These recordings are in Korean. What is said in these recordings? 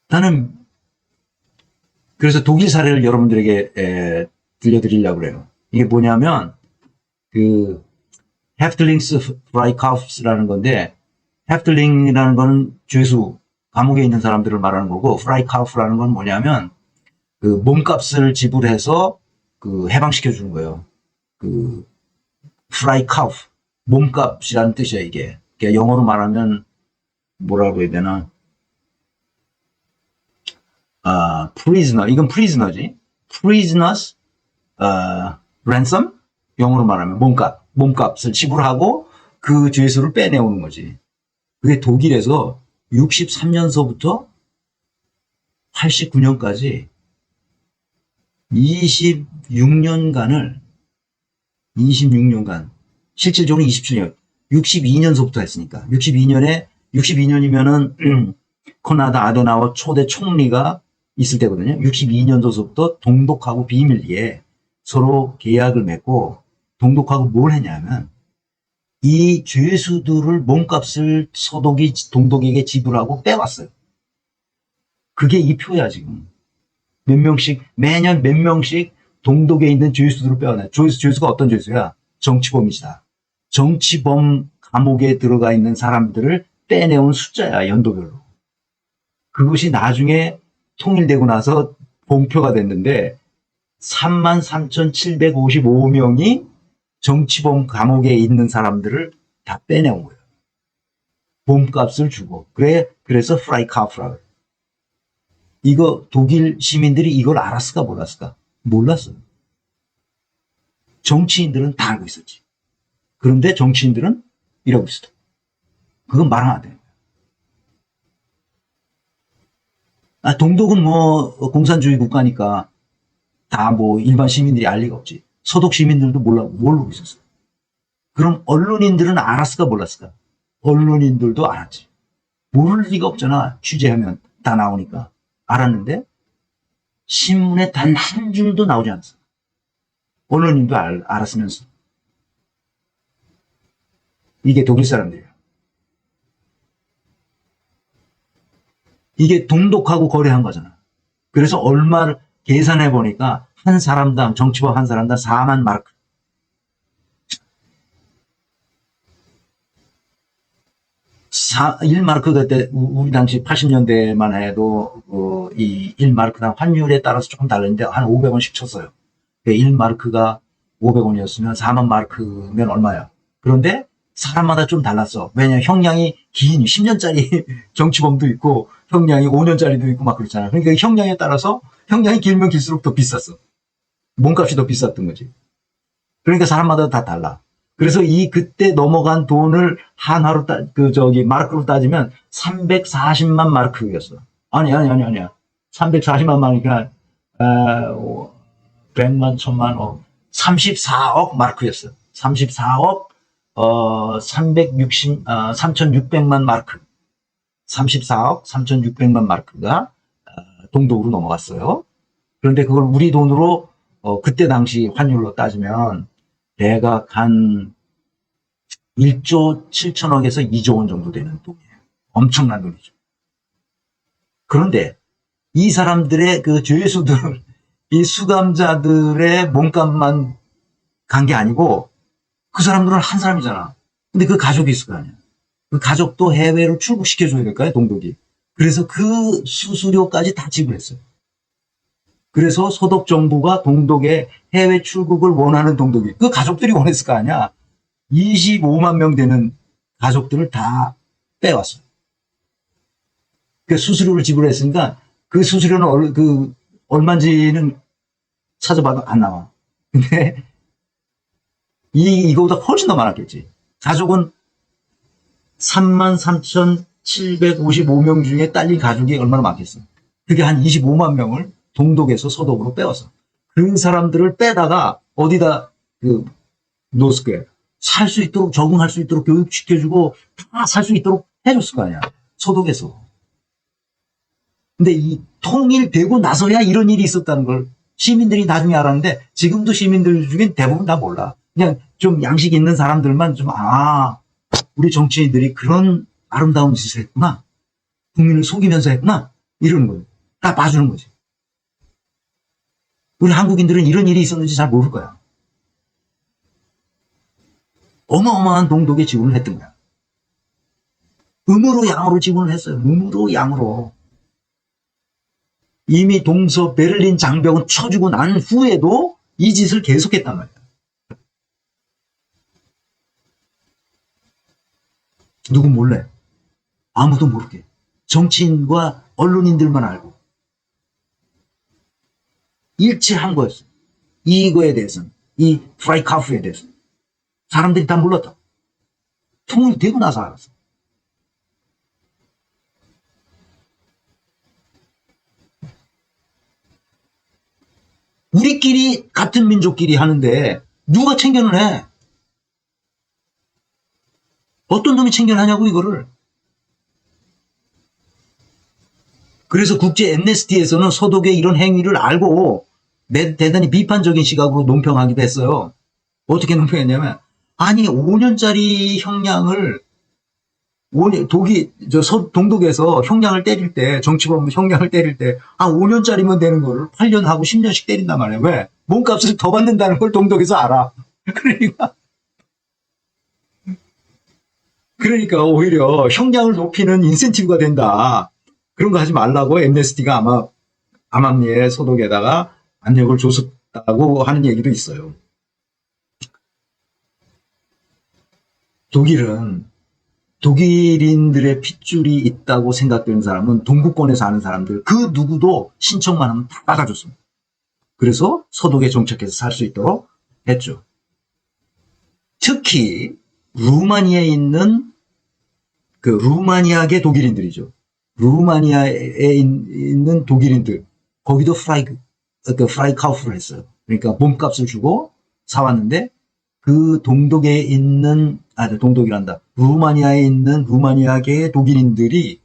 나는 그래서 독일 사례를 여러분들에게 들려드리려고 그래요. 이게 뭐냐면 그 해프틀링스 프라이카우프스라는 건데, 해프틀링이라는 건 죄수, 감옥에 있는 사람들을 말하는 거고, 프라이카우프라는 건 뭐냐면 그 몸값을 지불해서 그 해방시켜 주는 거예요. 그 프라이카우프, 몸값이라는 뜻이야 이게. 그러니까 영어로 말하면 뭐라고 해야 되나? prisoner, 이건 prisoner지. prisoners, ransom? 영어로 말하면 몸값을 지불하고 그 죄수를 빼내오는 거지. 그게 독일에서 63년서부터 89년까지 26년간, 실질적으로 27년, 62년서부터 했으니까, 62년이면은, 코나드 아데나워 초대 총리가 있을 때거든요. 62년도서부터 동독하고 비밀리에 서로 계약을 맺고, 동독하고 뭘 했냐면, 이 죄수들을 몸값을 동독에게 지불하고 빼왔어요. 그게 이 표야, 지금. 매년 몇 명씩 동독에 있는 죄수들을 빼와내. 죄수가 어떤 죄수야? 정치범이시다. 정치범 감옥에 들어가 있는 사람들을 빼내온 숫자야, 연도별로. 그것이 나중에 통일되고 나서 공표가 됐는데 33,755명이 정치범 감옥에 있는 사람들을 다 빼내온 거예요. 몸값을 주고. 그래서 프라이카우프라고. 이거 독일 시민들이 이걸 알았을까 몰랐을까? 몰랐어요. 정치인들은 다 알고 있었지. 그런데 정치인들은 이러고 있었다. 그건 말하면 안 돼요. 동독은 뭐 공산주의 국가니까 다 뭐 일반 시민들이 알 리가 없지. 서독 시민들도 모르고 있었어. 그럼 언론인들은 알았을까 몰랐을까? 언론인들도 알았지. 모를 리가 없잖아. 취재하면 다 나오니까. 알았는데 신문에 단 한 줄도 나오지 않았어. 언론인도 알았으면서. 이게 독일 사람들이에요. 이게 동독하고 거래한 거잖아. 그래서 얼마를 계산해 보니까 한 사람당, 정치범 한 사람당 4만 마르크. 1마르크 그때 우리 당시 80년대만 해도 이 1마르크당 환율에 따라서 조금 다른데 한 500원씩 쳤어요. 1마르크가 500원이었으면 4만 마르크면 얼마야? 그런데 사람마다 좀 달랐어. 왜냐면 형량이 긴 10년짜리 정치범도 있고 형량이 5년짜리도 있고 막 그렇잖아. 그러니까 형량에 따라서 형량이 길면 길수록 더 비쌌어. 몸값이 더 비쌌던 거지. 그러니까 사람마다 다 달라. 그래서 그때 넘어간 돈을 한화로 마르크로 따지면 340만 마르크였어. 아니야. 340만 마르크가 100만, 1000만, 34억 마르크였어. 34억 3,600만 마르크. 34억 3,600만 마르크가 동독으로 넘어갔어요. 그런데 그걸 우리 돈으로 그때 당시 환율로 따지면 대략 한 1조 7천억에서 2조 원 정도 되는 돈이에요. 엄청난 돈이죠. 그런데 이 사람들의 그 죄수들, 이 수감자들의 몸값만 간 게 아니고 그 사람들은 한 사람이잖아. 근데 그 가족이 있을 거 아니야. 그 가족도 해외로 출국시켜줘야 될까요, 동독이. 그래서 그 수수료까지 다 지불했어요. 그래서 서독 정부가 동독의 해외 출국을 원하는 동독이, 그 가족들이 원했을 거 아니야. 25만 명 되는 가족들을 다 빼왔어요. 그 수수료를 지불했으니까 그 수수료는 얼마인지는 찾아봐도 안 나와. 근데 이거보다 훨씬 더 많았겠지. 가족은 33,755명 중에 딸린 가족이 얼마나 많겠어. 그게 한 25만 명을 동독에서 서독으로 빼왔어. 그 사람들을 빼다가 어디다 놓았을 살 수 있도록, 적응할 수 있도록 교육시켜주고 다 살 수 있도록 해줬을 거 아니야. 서독에서. 근데 이 통일되고 나서야 이런 일이 있었다는 걸 시민들이 나중에 알았는데 지금도 시민들 중엔 대부분 다 몰라. 그냥 좀 양식 있는 사람들만 우리 정치인들이 그런 아름다운 짓을 했구나. 국민을 속이면서 했구나. 이러는 거예요. 다 봐주는 거지. 우리 한국인들은 이런 일이 있었는지 잘 모를 거야. 어마어마한 동독에 지원을 했던 거야. 음으로 양으로 지원을 했어요. 음으로 양으로. 이미 동서 베를린 장벽은 쳐주고 난 후에도 이 짓을 계속했단 말이야. 누구 몰래? 아무도 모르게. 정치인과 언론인들만 알고. 일치한 거였어요. 이거에 대해서는. 이 프라이카프에 대해서. 사람들이 다 몰랐다. 통일이 되고 나서 알았어. 우리끼리 같은 민족끼리 하는데 누가 챙겨는 해? 어떤 놈이 챙겨하냐고 이거를. 그래서 국제 엠네스티에서는 서독의 이런 행위를 알고 대단히 비판적인 시각으로 논평하기도 했어요. 어떻게 논평했냐면 아니 5년짜리 형량을 동독에서 형량을 때릴 때 정치범 형량을 때릴 때 5년짜리면 되는 거를 8년 하고 10년씩 때린단 말이에요. 왜? 몸값을 더 받는다는 걸 동독에서 알아. 그러니까 오히려 형량을 높이는 인센티브가 된다. 그런 거 하지 말라고 엠네스티가 아마 암암리의 서독에다가 압력을 줬었다고 하는 얘기도 있어요. 독일인들의 핏줄이 있다고 생각되는 사람은 동구권에 사는 사람들 그 누구도 신청만 하면 다 받아줬습니다. 그래서 서독에 정착해서 살 수 있도록 했죠. 특히 루마니아에 있는 그 루마니아계 독일인들이죠. 루마니아에 있는 독일인들 거기도 프라이카우프를 했어요. 그러니까 몸값을 주고 사왔는데 그 동독에 있는 동독이란다. 루마니아에 있는 루마니아계 독일인들이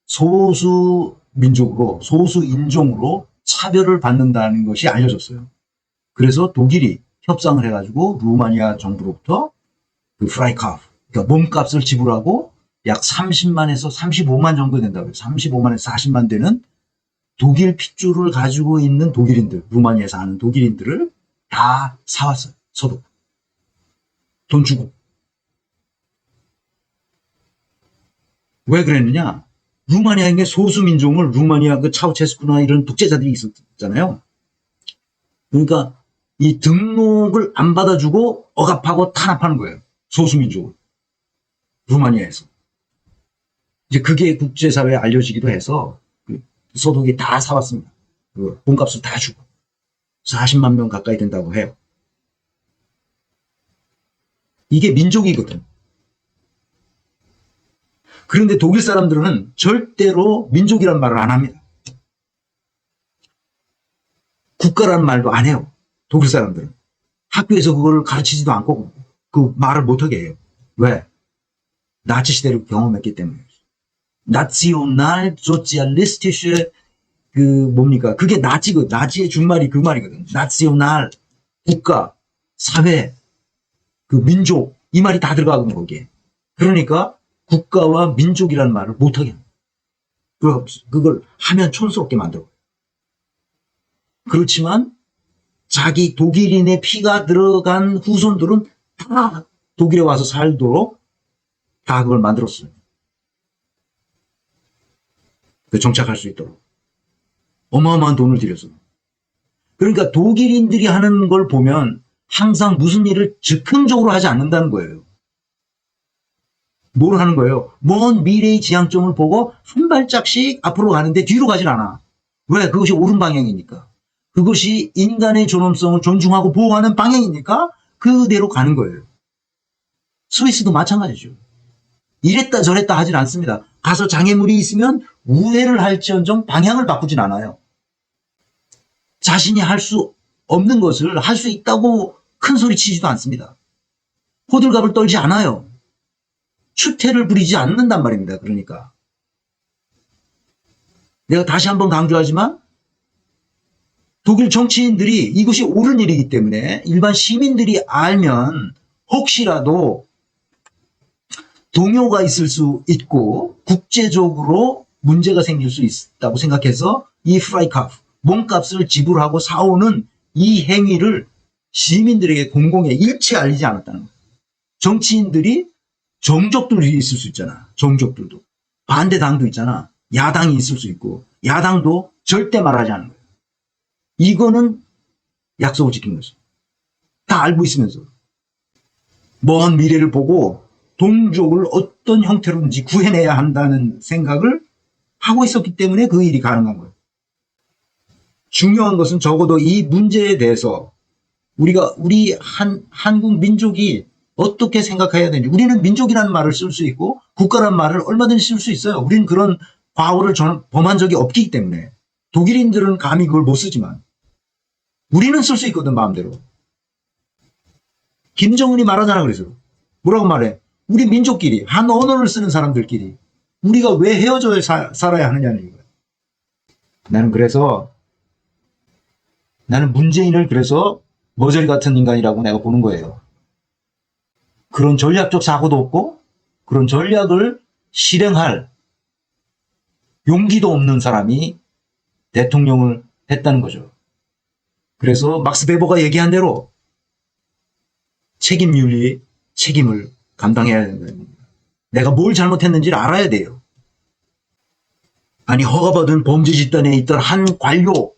소수 민족으로 소수 인종으로 차별을 받는다는 것이 알려졌어요. 그래서 독일이 협상을 해가지고 루마니아 정부로부터 그 프라이카우프 그러니까 몸값을 지불하고 약 30만에서 35만 정도 된다고요. 35만에서 40만 되는 독일 핏줄을 가지고 있는 독일인들, 루마니아에서 사는 독일인들을 다 사왔어요. 서독. 돈 주고. 왜 그랬느냐? 루마니아의 소수민족을 루마니아 그 차우체스쿠나 이런 독재자들이 있었잖아요. 그러니까 이 등록을 안 받아주고 억압하고 탄압하는 거예요. 소수민족을. 루마니아에서. 이제 그게 국제사회에 알려지기도 해서 서독이 다 사왔습니다. 몸값을 다 주고. 40만 명 가까이 된다고 해요. 이게 민족이거든. 그런데 독일 사람들은 절대로 민족이란 말을 안 합니다. 국가라는 말도 안 해요. 독일 사람들은. 학교에서 그걸 가르치지도 않고 그 말을 못하게 해요. 왜? 나치 시대를 경험했기 때문에. 나치오날 소циалистische 뭡니까? 그게 나치의 준말이 그 말이거든. 나치오날 국가, 사회, 그 민족 이 말이 다 들어가거든 거기에. 그러니까 국가와 민족이라는 말을 못하게 합니다. 그걸 하면 촌스럽게 만들어. 그렇지만 자기 독일인의 피가 들어간 후손들은 다 독일에 와서 살도록 다 그걸 만들었어요. 정착할 수 있도록. 어마어마한 돈을 들여서. 그러니까 독일인들이 하는 걸 보면 항상 무슨 일을 즉흥적으로 하지 않는다는 거예요. 뭘 하는 거예요? 먼 미래의 지향점을 보고 한 발짝씩 앞으로 가는데 뒤로 가진 않아. 왜? 그것이 옳은 방향이니까. 그것이 인간의 존엄성을 존중하고 보호하는 방향이니까 그대로 가는 거예요. 스위스도 마찬가지죠. 이랬다 저랬다 하진 않습니다. 가서 장애물이 있으면 우회를 할지언정 방향을 바꾸진 않아요. 자신이 할 수 없는 것을 할 수 있다고 큰 소리 치지도 않습니다. 호들갑을 떨지 않아요. 추태를 부리지 않는단 말입니다. 그러니까. 내가 다시 한번 강조하지만 독일 정치인들이 이것이 옳은 일이기 때문에 일반 시민들이 알면 혹시라도 동요가 있을 수 있고 국제적으로 문제가 생길 수 있다고 생각해서 이 프라이카프, 몸값을 지불하고 사오는 이 행위를 시민들에게 공공에 일체 알리지 않았다는 거예요. 정치인들이 정족들이 있을 수 있잖아. 정족들도. 반대당도 있잖아. 야당이 있을 수 있고 야당도 절대 말하지 않는 거예요. 이거는 약속을 지킨 거죠. 다 알고 있으면서. 먼 미래를 보고 동족을 어떤 형태로든지 구해내야 한다는 생각을 하고 있었기 때문에 그 일이 가능한 거예요. 중요한 것은 적어도 이 문제에 대해서 우리 한국 민족이 어떻게 생각해야 되는지. 우리는 민족이라는 말을 쓸 수 있고 국가라는 말을 얼마든지 쓸 수 있어요. 우리는 그런 과오를 범한 적이 없기 때문에. 독일인들은 감히 그걸 못 쓰지만 우리는 쓸 수 있거든, 마음대로. 김정은이 말하잖아. 그래서 뭐라고 말해? 우리 민족끼리, 한 언어를 쓰는 사람들끼리 우리가 왜 헤어져 살아야 하느냐는 이거야. 나는 문재인을 그래서 머저리 같은 인간이라고 내가 보는 거예요. 그런 전략적 사고도 없고 그런 전략을 실행할 용기도 없는 사람이 대통령을 했다는 거죠. 그래서 막스 베버가 얘기한 대로 책임윤리, 책임을 감당해야 되는 겁니다. 내가 뭘 잘못했는지를 알아야 돼요. 아니, 허가받은 범죄 집단에 있던 한 관료,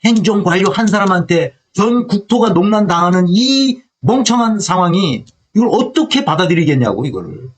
행정관료 한 사람한테 전 국토가 농난당하는 이 멍청한 상황이 이걸 어떻게 받아들이겠냐고, 이거를.